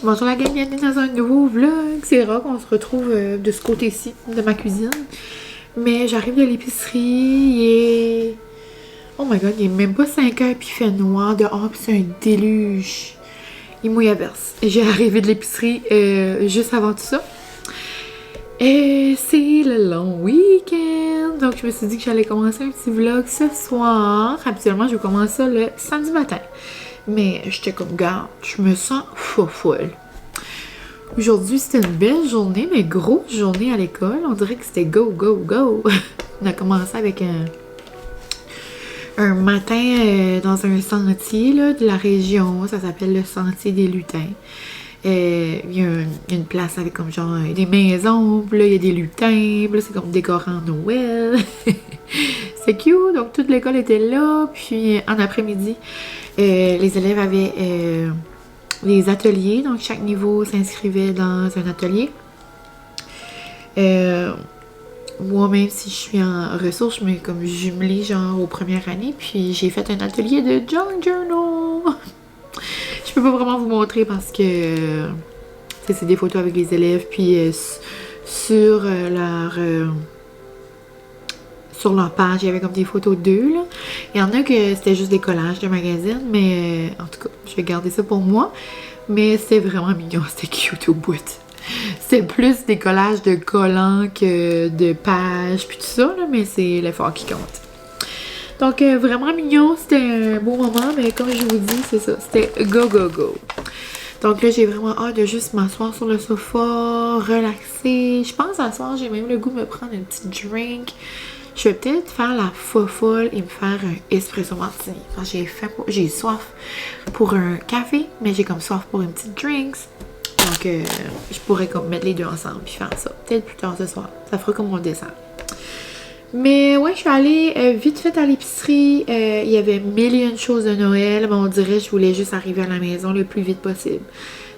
Bonjour la gang, bienvenue dans un nouveau vlog. C'est rare qu'on se retrouve de ce côté-ci de ma cuisine. Mais j'arrive de l'épicerie, il est... Oh my god, il est même pas 5 heures puis il fait noir dehors puis c'est un déluge. Il mouille à verse. J'ai arrivé de l'épicerie juste avant tout ça. Et c'est le long week-end. Donc je me suis dit que j'allais commencer un petit vlog ce soir. Habituellement, je commence ça le samedi matin. Mais j'étais comme, garde, je me sens folle. Aujourd'hui, c'était une belle journée, mais grosse journée à l'école. On dirait que c'était go. On a commencé avec un matin dans un sentier là, de la région. Ça s'appelle le Sentier des Lutins. Il y a une place avec comme genre des maisons, puis là il y a des lutins, puis là c'est comme décorant Noël. C'est cute, donc toute l'école était là, puis en après-midi, les élèves avaient des ateliers, donc chaque niveau s'inscrivait dans un atelier. Moi, même si je suis en ressources, je me comme jumelée genre aux premières années, puis j'ai fait un atelier de junk journal. Je peux pas vraiment vous montrer parce que c'est des photos avec les élèves, puis sur leur page, il y avait comme des photos d'eux, là. Il y en a que c'était juste des collages de magazines, mais en tout cas, je vais garder ça pour moi. Mais c'était vraiment mignon, c'était cute au bout. C'est plus des collages de collants que de pages, puis tout ça, là, mais c'est l'effort qui compte. Donc, vraiment mignon, c'était un beau moment, mais comme je vous dis, c'est ça, c'était go. Donc là, j'ai vraiment hâte de juste m'asseoir sur le sofa, relaxer. Je pense à soir, j'ai même le goût de me prendre un petit drink. Je vais peut-être faire la folle et me faire un espresso martini. Parce que j'ai soif pour un café, mais j'ai comme soif pour une petite drink. Donc, je pourrais comme mettre les deux ensemble puis faire ça. Peut-être plus tard ce soir. Ça fera comme mon dessert. Mais ouais, je suis allée vite fait à l'épicerie. Il y avait mille et une choses de Noël. Mais on dirait que je voulais juste arriver à la maison le plus vite possible.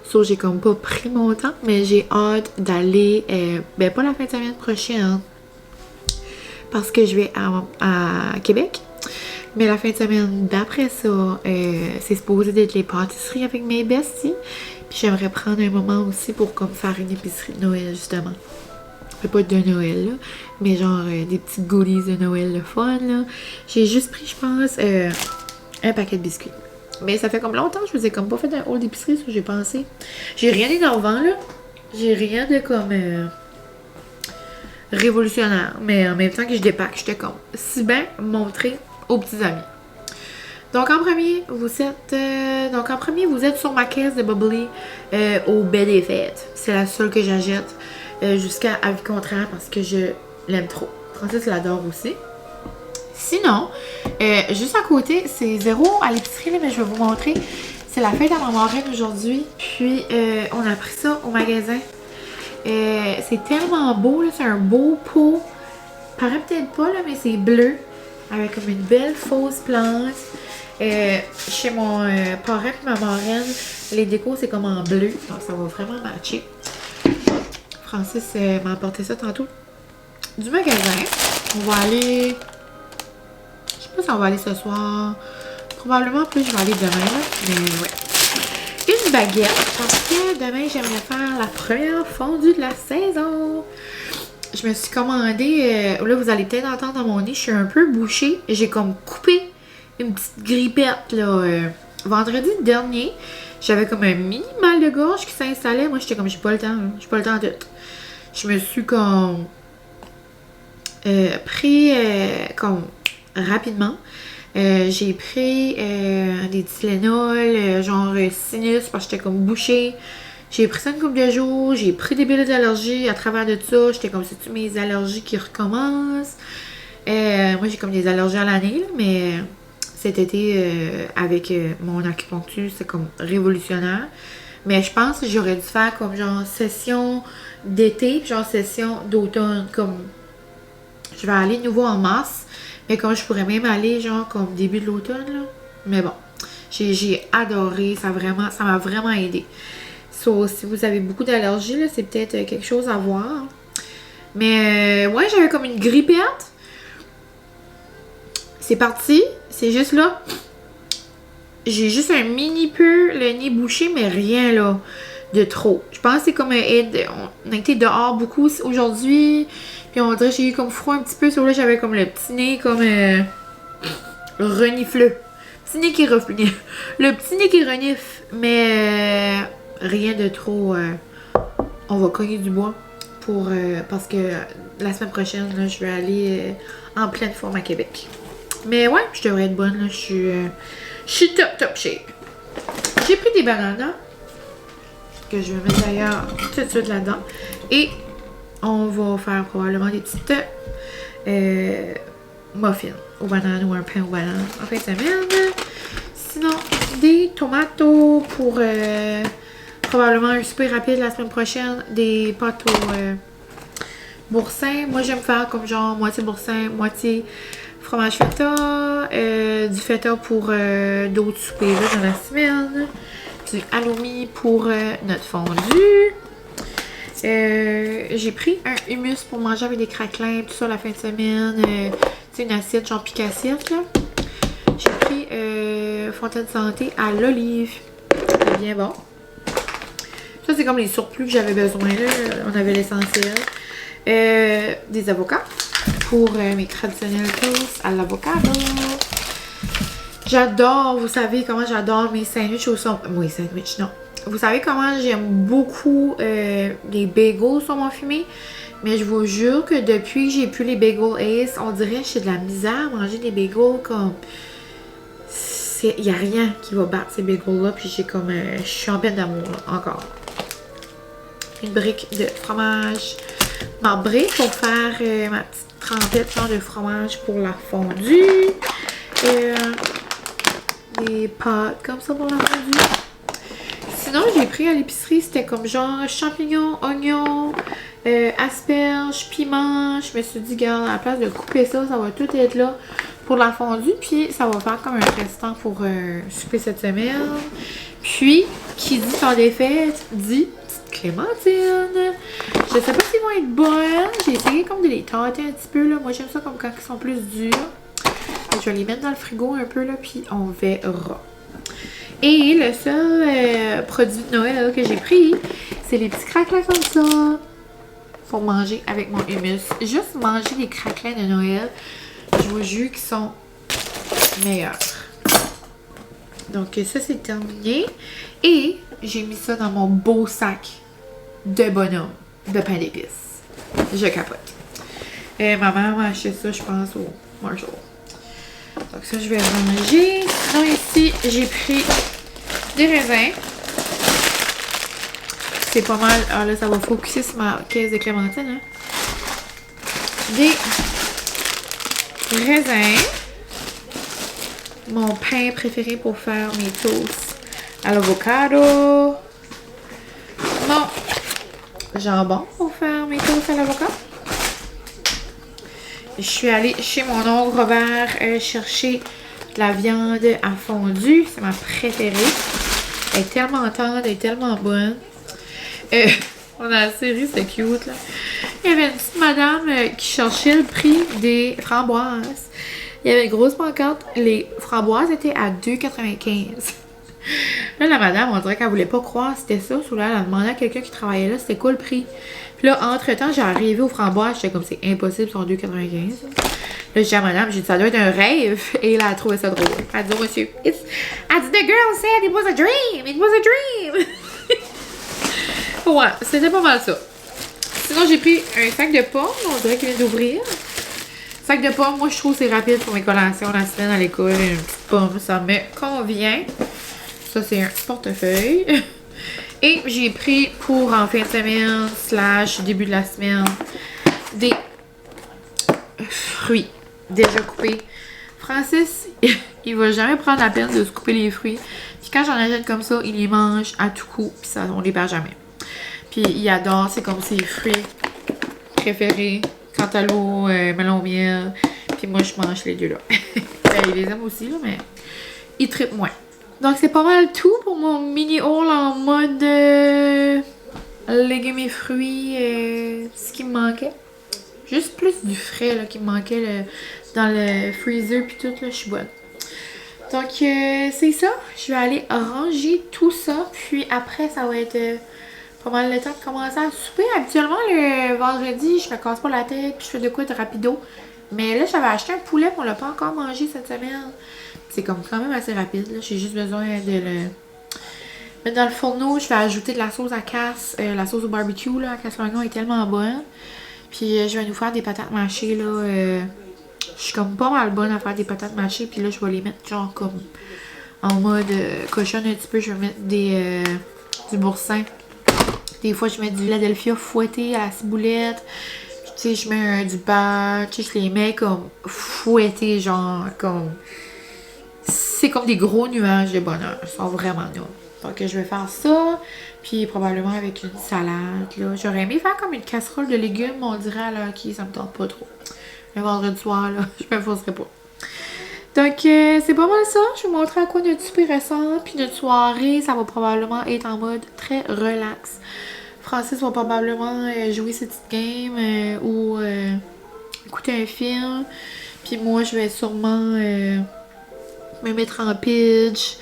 So, j'ai comme pas pris mon temps, mais j'ai hâte d'aller, pas la fin de semaine prochaine, parce que je vais à Québec. Mais la fin de semaine d'après ça, c'est supposé d'être les pâtisseries avec mes besties. Puis j'aimerais prendre un moment aussi pour comme faire une épicerie de Noël, justement. Pas de Noël, là, mais genre des petites goodies de Noël, le fun, là. J'ai juste pris, je pense, un paquet de biscuits. Mais ça fait comme longtemps que je vous ai comme pas fait un haul d'épicerie, ça j'ai pensé. J'ai rien d'énervant, là. J'ai rien de comme révolutionnaire. Mais en même temps que je dépack, j'étais comme si bien montrer aux petits amis. Donc en premier, vous êtes sur ma caisse de Bubbly au baie des fêtes. C'est la seule que j'achète. Jusqu'à avis contraire parce que je l'aime trop. Francis l'adore aussi. Sinon, juste à côté, c'est zéro à l'épicerie, mais je vais vous montrer. C'est la fête à ma marraine aujourd'hui. Puis, on a pris ça au magasin. C'est tellement beau, là. C'est un beau pot. Paraît peut-être pas, là, mais c'est bleu. Avec comme une belle fausse plante. Chez mon parrain et ma marraine, les décos, c'est comme en bleu. Donc, ça va vraiment matcher. Francis m'a apporté ça tantôt du magasin. On va aller... Je sais pas si on va aller ce soir. Probablement plus je vais aller demain, là. Mais ouais. Une baguette parce que demain j'aimerais faire la première fondue de la saison. Je me suis commandé... là vous allez peut-être entendre dans mon nez, je suis un peu bouchée. J'ai comme coupé une petite grippette là. Vendredi dernier, j'avais comme un mini mal de gorge qui s'installait. Moi j'étais comme j'ai pas le temps. J'ai pas le temps de tout. Je me suis comme pris comme rapidement. J'ai pris des Tylenol, genre sinus parce que j'étais comme bouchée. J'ai pris ça une couple de jours. J'ai pris des pilules d'allergie à travers de ça. J'étais comme c'est-tu mes allergies qui recommencent. Moi j'ai comme des allergies à l'année, là, mais cet été avec mon acupuncture, c'est comme révolutionnaire. Mais je pense que j'aurais dû faire comme genre session d'été, genre session d'automne, comme je vais aller de nouveau en mars, mais comme je pourrais même aller genre comme début de l'automne, là. Mais bon, j'ai adoré, ça m'a vraiment aidé. So, si vous avez beaucoup d'allergies, là, c'est peut-être quelque chose à voir. Mais ouais, j'avais comme une grippette. C'est parti, c'est juste là. J'ai juste un mini peu le nez bouché, mais rien là. de trop. Je pense que c'est comme on a été dehors beaucoup aujourd'hui. Puis on dirait que j'ai eu comme froid un petit peu. Sur là, j'avais comme le petit nez comme renifleux. Petit nez qui renifle. Le petit nez qui renifle. Mais rien de trop. On va cogner du bois. Parce que la semaine prochaine, là, je vais aller en pleine forme à Québec. Mais ouais, je devrais être bonne. Là. Je suis top shape. J'ai pris des bananes. Que je vais mettre d'ailleurs tout de suite là-dedans. Et on va faire probablement des petites muffins aux bananes ou un pain aux bananes en fin de semaine. Sinon, des tomates pour probablement un souper rapide la semaine prochaine. Des pâtes au boursin. Moi, j'aime faire comme genre moitié boursin, moitié fromage feta. Du feta pour d'autres soupers là, dans la semaine. Du halloumi pour notre fondu. J'ai pris un hummus pour manger avec des craquelins, tout ça la fin de semaine. C'est une assiette, genre pique-assiette, là. J'ai pris Fontaine Santé à l'olive. C'est bien bon. Ça, c'est comme les surplus que j'avais besoin, là. On avait l'essentiel. Des avocats pour mes traditionnels toasts à l'avocado. J'adore, vous savez comment j'adore mes sandwichs au saumon. Oui, sandwich, non. Vous savez comment j'aime beaucoup les bagels saumon fumé. Mais je vous jure que depuis que j'ai plus les bagels Ace, on dirait que j'ai de la misère à manger des bagels comme... Il n'y a rien qui va battre ces bagels-là. Puis j'ai comme... je suis en peine d'amour, là, encore. Une brique de fromage marbré pour faire ma petite trempette genre de fromage pour la fondue. Des pâtes comme ça pour la fondue. Sinon, j'ai pris à l'épicerie, c'était comme genre champignons, oignons, asperges, piments. Je me suis dit, regarde, à la place de couper ça, ça va tout être là pour la fondue. Puis, ça va faire comme un restant pour souper cette semaine. Puis, qui dit temps des fêtes, dit petite clémentine. Je sais pas s'ils vont être bonnes. J'ai essayé comme de les tâter un petit peu, là. Moi, j'aime ça comme quand ils sont plus durs. Je vais les mettre dans le frigo un peu, là, puis on verra. Et le seul produit de Noël que j'ai pris, c'est les petits craquelins comme ça. Pour manger avec mon hummus. Juste manger les craquelins de Noël, je vous jure qu'ils sont meilleurs. Donc ça, c'est terminé. Et j'ai mis ça dans mon beau sac de bonhomme de pain d'épices. Je capote. Maman m'a acheté ça, je pense, au Marshall. Donc ça, je vais ranger. Sinon, ici, j'ai pris des raisins. C'est pas mal. Ah là, ça va focuser sur ma caisse de clémentine. Hein? Des raisins. Mon pain préféré pour faire mes toasts à l'avocado. Mon jambon pour faire mes toasts à l'avocat. Je suis allée chez mon oncle Robert chercher de la viande à fondue. C'est ma préférée. Elle est tellement tendre, elle est tellement bonne. On a la série, c'est cute, là. Il y avait une petite madame qui cherchait le prix des framboises. Il y avait une grosse pancarte. Les framboises étaient à 2,95. Là, la madame, on dirait qu'elle voulait pas croire que c'était ça. Là, elle a demandé à quelqu'un qui travaillait là, c'était quoi le prix. Puis là, entre-temps, j'ai arrivé aux framboises. J'étais comme, c'est impossible, ils sont 2,95. Là, j'ai dit à madame, j'ai dit, ça doit être un rêve. Et là, elle a trouvé ça drôle. Elle a dit, oh, monsieur, elle dit, the girl said it was a dream. It was a dream. Ouais, c'était pas mal ça. Sinon, j'ai pris un sac de pommes. On dirait qu'il vient d'ouvrir. Sac de pommes, moi, je trouve que c'est rapide pour mes collations la semaine à l'école. Une petite pomme, ça me convient. Ça, c'est un portefeuille. Et j'ai pris pour en fin de semaine / début de la semaine des fruits déjà coupés. Francis, il va jamais prendre la peine de se couper les fruits. Puis quand j'en achète comme ça, il les mange à tout coup. Puis ça, on les perd jamais. Puis il adore, c'est comme ses fruits préférés. Cantaloupe, melon au miel. Puis moi, je mange les deux là. Ben, il les aime aussi, là, mais il trippe moins. Donc, c'est pas mal tout pour mon mini haul en mode légumes et fruits. Ce qui me manquait. Juste plus du frais là, qui me manquait dans le freezer puis tout, là, je suis bonne. Donc, c'est ça. Je vais aller ranger tout ça. Puis après, ça va être pas mal le temps de commencer à souper. Habituellement, le vendredi, je me casse pas la tête puis je fais de quoi de rapido. Mais là, j'avais acheté un poulet, puis on l'a pas encore mangé cette semaine. C'est comme quand même assez rapide, là. J'ai juste besoin de le mettre dans le fourneau. Je vais ajouter de la sauce à casse, la sauce au barbecue, là, à casse l'oignon est tellement bonne. Puis je vais nous faire des patates mâchées, là. Je suis comme pas mal bonne à faire des patates mâchées, puis là, je vais les mettre genre comme en mode cochonne un petit peu. Je vais mettre du boursin. Des fois, je mets du Philadelphia fouetté à la ciboulette. Puis, tu sais, je mets du beurre. Tu sais, je les mets comme fouettés, genre, comme... C'est comme des gros nuages de bonheur. Ils sont vraiment nuls. Donc, je vais faire ça. Puis, probablement avec une salade, là. J'aurais aimé faire comme une casserole de légumes, mais on dirait à l'heure qui ça me tente pas trop. Le vendredi soir, là, je me forcerai pas. Donc, c'est pas mal ça. Je vais vous montrer à quoi notre souper ressemble. Puis notre soirée, ça va probablement être en mode très relax. Francis va probablement jouer ses petites games ou écouter un film. Puis moi, je vais sûrement me mettre en pitch.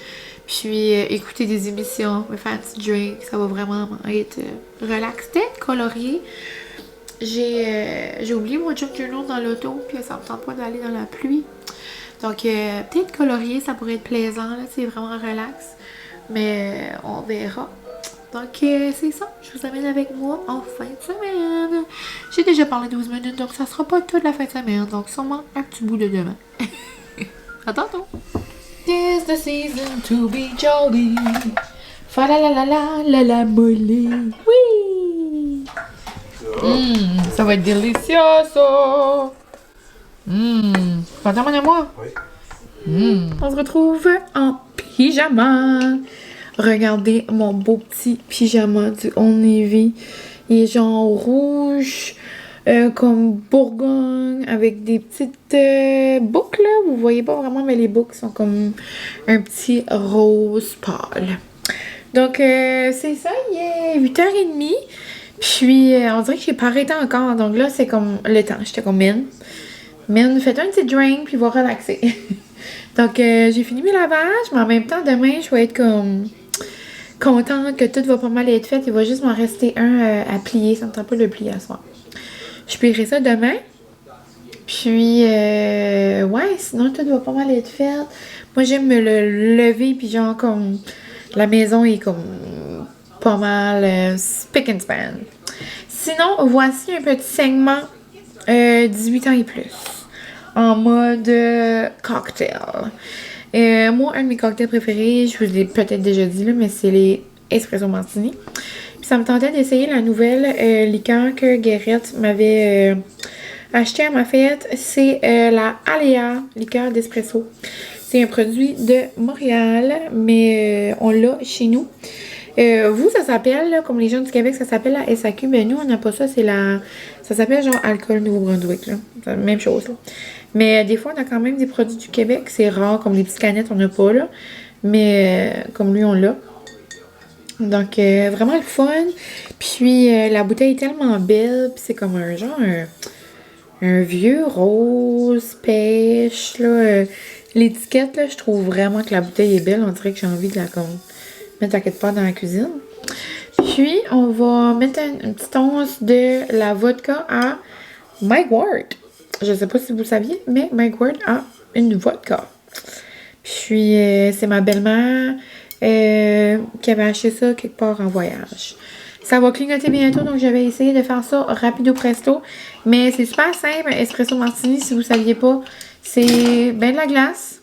Puis écouter des émissions, me faire un petit drink. Ça va vraiment être relax. Peut-être colorié. J'ai oublié mon junk journal dans l'auto. Puis ça me tente pas d'aller dans la pluie. Donc, peut-être colorier, ça pourrait être plaisant, là, c'est vraiment relax. Mais on verra. Donc, c'est ça. Je vous amène avec moi en fin de semaine. J'ai déjà parlé 12 minutes, donc ça sera pas toute la fin de semaine. Donc, sûrement un petit bout de demain. À tantôt! Tis the season to be jolly. Fa la la la la la la molly. Oui! Ça va être délicieux, ça! Content, à moi? Oui. On se retrouve en pyjama. Regardez mon beau petit pyjama du Old Navy. Il est genre rouge, comme Bourgogne, avec des petites boucles. Là. Vous voyez pas vraiment, mais les boucles sont comme un petit rose pâle. Donc, c'est ça. Il est 8h30. Puis, on dirait que j'ai pas arrêté encore. Donc là, c'est comme le temps. J'étais comme Mine, faites un petit drink, puis va relaxer. Donc, j'ai fini mes lavages, mais en même temps, demain, je vais être comme contente que tout va pas mal être fait. Il va juste m'en rester un à plier. Ça me tente pas de le plier à soir. Je plierai ça demain. Puis, ouais, sinon, tout va pas mal être fait. Moi, j'aime me le lever, puis genre, comme, la maison est comme pas mal spick and span. Sinon, voici un petit segment 18 ans et plus. En mode cocktail. Moi, un de mes cocktails préférés, je vous l'ai peut-être déjà dit, là, mais c'est les espresso martini. Puis ça me tentait d'essayer la nouvelle liqueur que Guérette m'avait acheté à ma fête. C'est la Aléa liqueur d'espresso. C'est un produit de Montréal, mais on l'a chez nous. Vous, ça s'appelle, comme les gens du Québec, ça s'appelle la SAQ. Mais nous, on n'a pas ça. Ça s'appelle genre Alcool Nouveau-Brunswick. Là. C'est la même chose. Là. Mais des fois, on a quand même des produits du Québec. C'est rare, comme les petites canettes, on n'a pas. Là. Mais comme lui, on l'a. Donc, vraiment le fun. Puis, la bouteille est tellement belle. Puis, c'est comme un genre, un vieux rose pêche. Là. L'étiquette, là, je trouve vraiment que la bouteille est belle. On dirait que j'ai envie de la mettre à quelque part dans la cuisine. Puis, on va mettre une petite once de la vodka à Mike Ward. Je sais pas si vous le saviez, mais Mike Ward a une vodka. Puis, c'est ma belle-mère qui avait acheté ça quelque part en voyage. Ça va clignoter bientôt, donc je vais essayer de faire ça rapido presto. Mais c'est super simple, espresso martini, si vous ne saviez pas. C'est ben de la glace,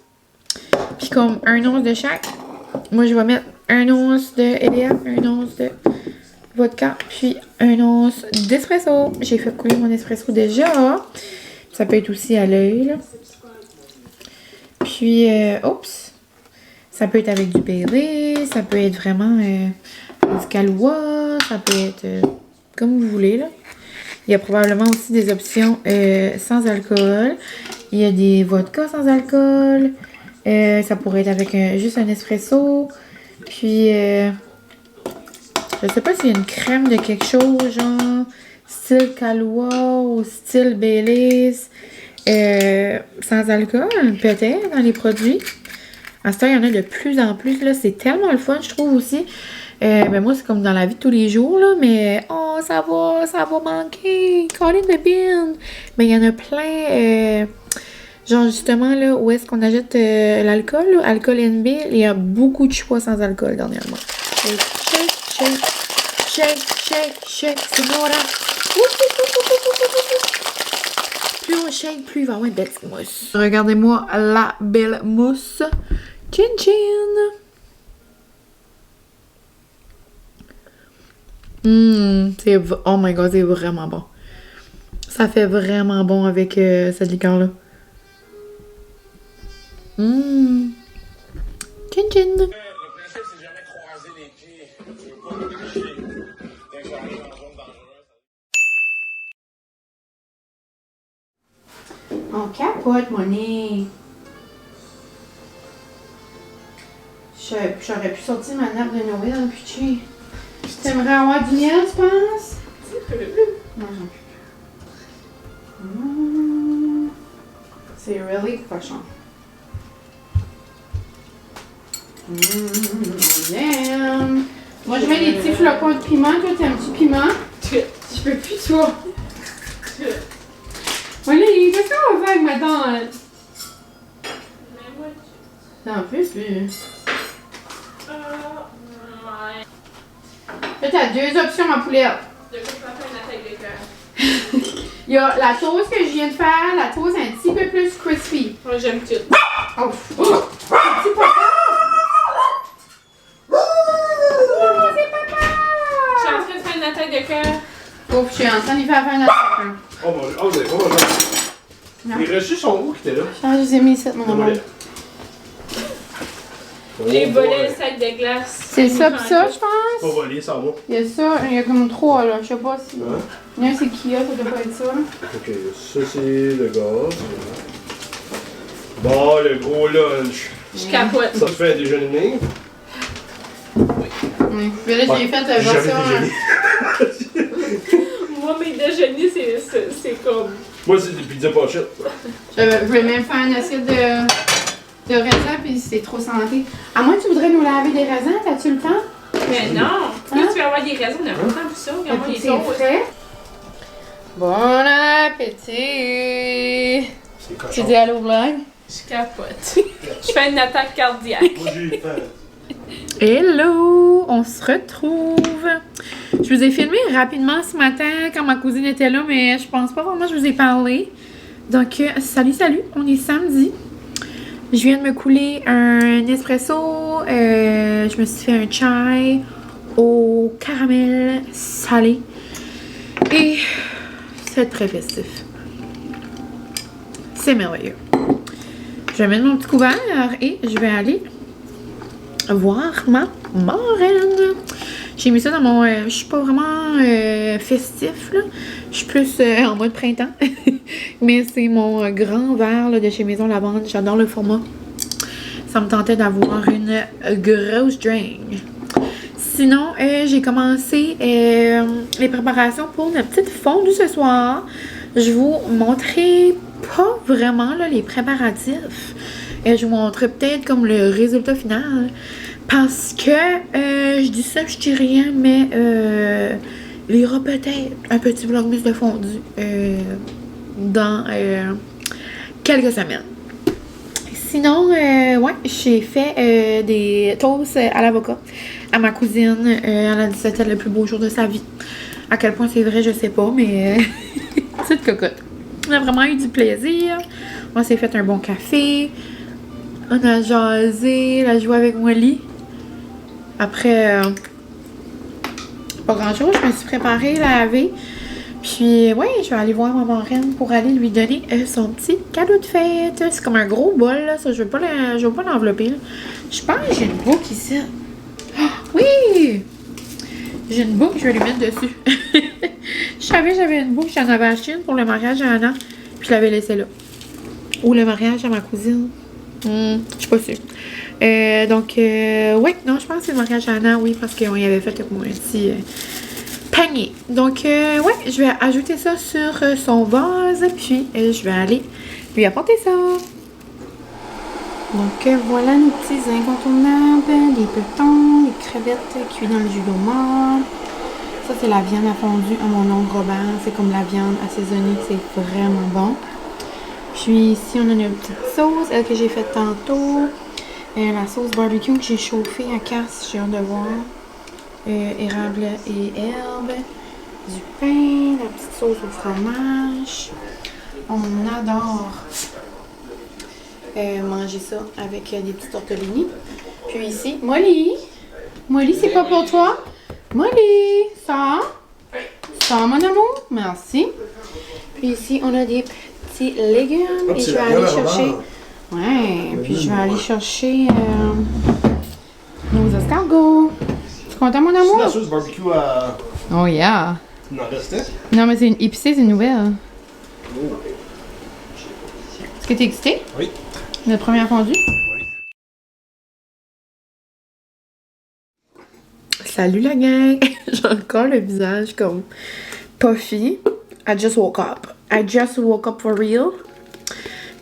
puis comme un once de chaque. Moi, je vais mettre un once de EVA, un once de vodka, puis un once d'espresso. J'ai fait couler mon espresso déjà. Ça peut être aussi à l'œil, là. Puis, oups. Ça peut être avec du Baileys, ça peut être vraiment du Kahlua, ça peut être comme vous voulez, là. Il y a probablement aussi des options sans alcool. Il y a des vodkas sans alcool. Ça pourrait être avec juste un espresso. Puis, je sais pas s'il y a une crème de quelque chose, genre style Kahlua ou style Baileys. Sans alcool, peut-être, dans les produits. À ce temps, il y en a de plus en plus. Là, c'est tellement le fun, je trouve aussi. Ben moi, c'est comme dans la vie de tous les jours, là, mais oh, ça va manquer. Colin de bin. Ben, il y en a plein. Genre, justement, là, où est-ce qu'on achète l'alcool, là, Alcool NB, il y a beaucoup de choix sans alcool dernièrement. Shake, shake, shake, shake, shake, Senora. Plus on shake, plus il va y avoir une belle mousse. Regardez-moi la belle mousse. Chin chin. Oh my god, c'est vraiment bon. Ça fait vraiment bon avec cette liqueur-là. Chin chin. Le principe, c'est jamais croiser les pieds. Tu veux pas tricher. Dès que ça arrive en zone dangereuse. On capote, monnaie. J'aurais pu sortir ma nappe de Noël, puis t'aimerais avoir du miel, tu penses? Non, j'en peux plus. C'est really cochon. On aime. Moi, je mets des petits flocons de piment. Toi, t'aimes-tu piment? Je peux plus, toi. Molly, qu'est-ce qu'on va faire avec ma tante? T'en peux plus. Là, t'as deux options, ma poulette. De quoi faire une attaque de cœur? Il y a la toast que je viens de faire, la toast un petit peu plus crispy. Moi, j'aime tout. Oh! C'est papa! Oh, c'est papa! Je suis en train de faire une attaque de cœur. Ouf, je suis en train de lui faire un attaque. Oh mon dieu, oh, vous avez pas mangé. Non. Les reçus sont où qui étaient là? Je les ai mis ici, mon amour. J'ai volé le sac de glace. C'est ça pis ça, je Pas pense. volé, ça va. Il y a ça, il y a comme trois là, je sais pas si. Hein? Il y en a un c'est Kia, ça doit pas être ça. Ok, ça c'est le gaz. Bon, le gros lunch. Je capote. Ça te fait un déjeuner? Oui. Mais là, j'ai fait J'ai jamais version. déjeuné. Moi, mes déjeuners, c'est comme. Moi, c'est des pizzas pochettes. Je vais même faire une assiette de raisins, puis c'est trop santé. À moins que tu voudrais nous laver des raisins, t'as-tu le temps? Mais non! Là, tu vas avoir des raisons, on a pas le temps pour ça. Regarde-moi les C'est toasts. frais. Bon appétit! C'est Tu cochon. dis allô, vlog? Je capote. Je fais une attaque cardiaque. Moi, j'ai fait. Hello! On se retrouve! Je vous ai filmé rapidement ce matin quand ma cousine était là, mais je pense pas vraiment que je vous ai parlé. Donc, salut! On est samedi. Je viens de me couler un espresso. Je me suis fait un chai au caramel salé. Et c'est très festif. C'est merveilleux. Je vais mettre mon petit couvert et je vais aller voir ma marraine. J'ai mis ça dans mon... je suis pas vraiment festif, là. Je suis plus en mode printemps. Mais c'est mon grand verre là, de chez Maison Lavande. J'adore le format. Ça me tentait d'avoir une grosse drink. Sinon, j'ai commencé les préparations pour la petite fondue ce soir. Je vous montrerai pas vraiment là, les préparatifs. Je vous montrerai peut-être comme le résultat final. Parce que, je dis ça, je dis rien, mais il y aura peut-être un petit vlogmas de fondue dans quelques semaines. Sinon, ouais, j'ai fait des toasts à l'avocat à ma cousine. Elle a dit que c'était le plus beau jour de sa vie. À quel point c'est vrai, je sais pas, mais petite cocotte. On a vraiment eu du plaisir. On s'est fait un bon café. On a jasé, elle a joué avec Molly. Après, pas grand chose, je me suis préparée, laver. Puis, ouais, je vais aller voir ma marraine pour aller lui donner son petit cadeau de fête. C'est comme un gros bol, là. Ça, je veux pas l'envelopper, là. Je pense que j'ai une boucle ici. Ah, oui! J'ai une boucle, je vais lui mettre dessus. Je savais que j'avais une boucle, j'en avais acheté une pour le mariage à Anna. Puis je l'avais laissée là. Ou le mariage à ma cousine. Je suis pas sûre. Donc, ouais, non, je pense que c'est le mariage à Anna, oui, parce qu'on y avait fait comme un petit panier. Donc, ouais, je vais ajouter ça sur son vase, puis je vais aller lui apporter ça. Donc voilà nos petits incontournables, des petons, des crevettes cuites dans le jus d'homard. Ça c'est la viande à fondue à mon oncle Robert, c'est comme la viande assaisonnée, c'est vraiment bon. Puis ici on a une petite sauce, elle que j'ai faite tantôt. La sauce barbecue que j'ai chauffée à casse, j'ai hâte de voir. Érable et herbes, du pain, la petite sauce au fromage. On adore manger ça avec des petits tortellini. Puis ici, Molly! Molly, c'est pas pour toi? Molly! Ça? Ça, mon amour? Merci. Puis ici, on a des petits légumes. Et je vais aller chercher... Ouais, puis je vais aller chercher nos escargots. Tu es content, mon amour? C'est la sauce barbecue à... Oh yeah! Il en restait? Non, mais c'est une épicée, c'est une nouvelle. Est-ce que t'es excité? Oui. Notre première fondue? Oui. Salut la gang! J'ai encore le visage comme puffy. I just woke up. I just woke up for real.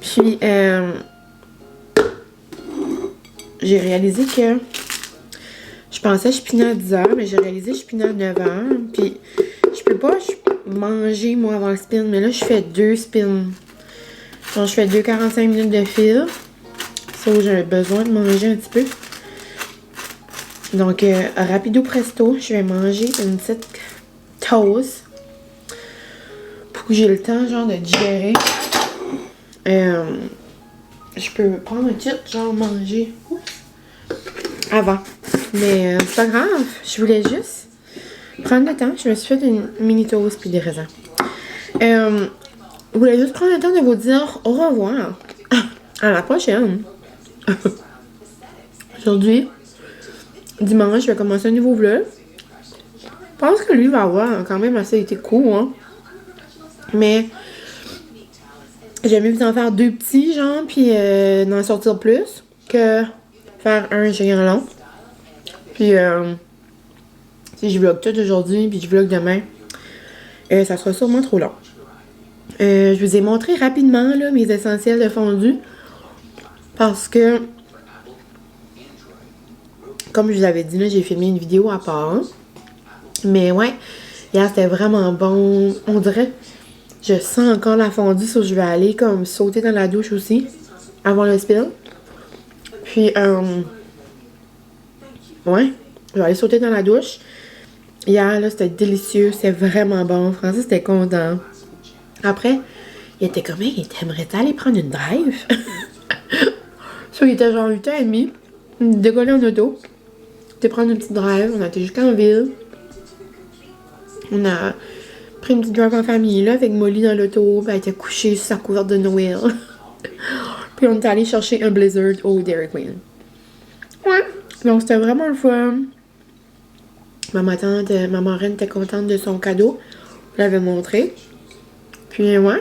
Puis, j'ai réalisé que je pensais que je pinais à 10h, mais j'ai réalisé que je pinais à 9h. Puis, je peux pas manger, moi, avant le spin. Mais là, je fais 2 spins. Donc, je fais 2 45 minutes de fil. Ça, j'ai besoin de manger un petit peu. Donc, rapido presto, je vais manger une petite toast. Pour que j'ai le temps, genre, de digérer. Je peux prendre un titre, genre, manger avant. Mais c'est pas grave, je voulais juste prendre le temps. Je me suis fait une mini toast puis des raisins. Je voulais juste prendre le temps de vous dire au revoir. À la prochaine. Aujourd'hui, dimanche, je vais commencer un nouveau vlog. Je pense que lui va avoir quand même assez été cool, hein. Mais j'aime mieux vous en faire 2 petits, genre, puis d'en sortir plus que faire un géant long. Puis, si je vlog tout aujourd'hui, puis je vlog demain, ça sera sûrement trop long. Je vous ai montré rapidement, là, mes essentiels de fondu. Parce que, comme je vous avais dit, là, j'ai filmé une vidéo à part. Mais ouais, hier, c'était vraiment bon. On dirait, je sens encore la fondue, so je vais aller comme sauter dans la douche aussi, avant le spill. Puis, ouais, je vais aller sauter dans la douche. Hier, là, c'était délicieux, c'était vraiment bon. Francis était content. Après, il était comme, hey, t'aimerais aller prendre une drive? So, il était genre 8h30. Décollé en auto. T'es prendre une petite drive. On a été jusqu'en ville. On a pris une petite drive en famille, là, avec Molly dans l'auto. Puis elle était couchée sur sa couverte de Noël. Puis on est allé chercher un Blizzard au Dairy Queen. Ouais. Donc, c'était vraiment le fun. Ma marraine était contente de son cadeau. Je l'avais montré. Puis, ouais.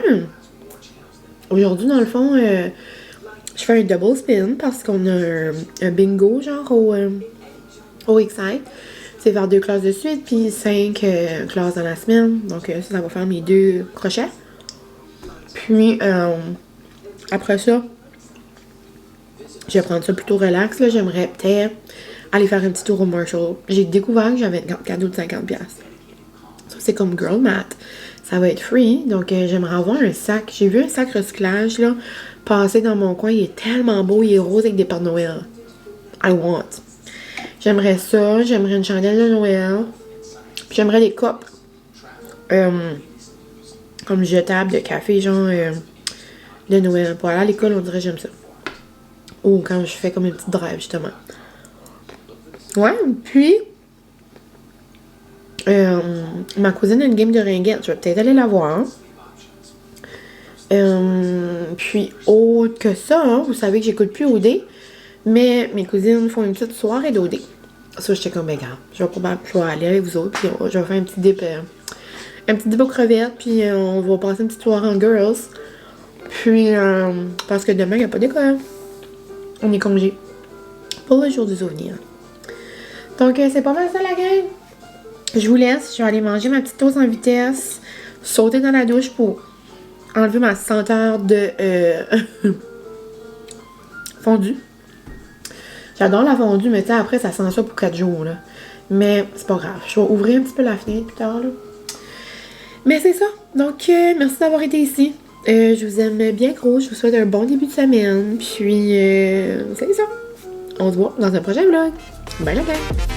Aujourd'hui, dans le fond, je fais un double spin parce qu'on a un bingo, genre, au Excite. C'est faire 2 classes de suite, puis 5 classes dans la semaine. Donc, ça va faire mes 2 crochets. Puis, après ça, je vais prendre ça plutôt relax, là. J'aimerais peut-être aller faire un petit tour au Marshall. J'ai découvert que j'avais un cadeau de 50$. Ça, c'est comme Girl Math. Ça va être free, donc j'aimerais avoir un sac. J'ai vu un sac recyclage, là, passer dans mon coin. Il est tellement beau, il est rose avec des Pères Noël. I want. J'aimerais ça, j'aimerais une chandelle de Noël. Puis j'aimerais des copes. Comme jetables de café, genre, de Noël. Pour aller à l'école, on dirait que j'aime ça. Ou quand je fais comme une petite drive, justement. Ouais, puis... ma cousine a une game de ringuettes. Je vais peut-être aller la voir. Puis, autre que ça, hein, vous savez que j'écoute plus OD. Mais mes cousines font une petite soirée d'OD. Ça, j'étais comme, ben, regarde, je vais aller avec vous autres. Puis, je vais faire un petit dip aux crevettes. Puis, on va passer une petite soirée en girls. Puis, parce que demain, il n'y a pas d'école. On est congé. Pour le jour du souvenir. Donc, c'est pas mal ça, la gang. Je vous laisse, je vais aller manger ma petite toast en vitesse, sauter dans la douche pour enlever ma senteur de fondue. J'adore la fondue, mais tu sais, après, ça sent ça pour 4 jours, là. Mais c'est pas grave. Je vais ouvrir un petit peu la fenêtre plus tard, là. Mais c'est ça. Donc, merci d'avoir été ici. Je vous aime bien gros. Je vous souhaite un bon début de semaine. Puis, c'est ça. On se voit dans un prochain vlog. Bye la gang!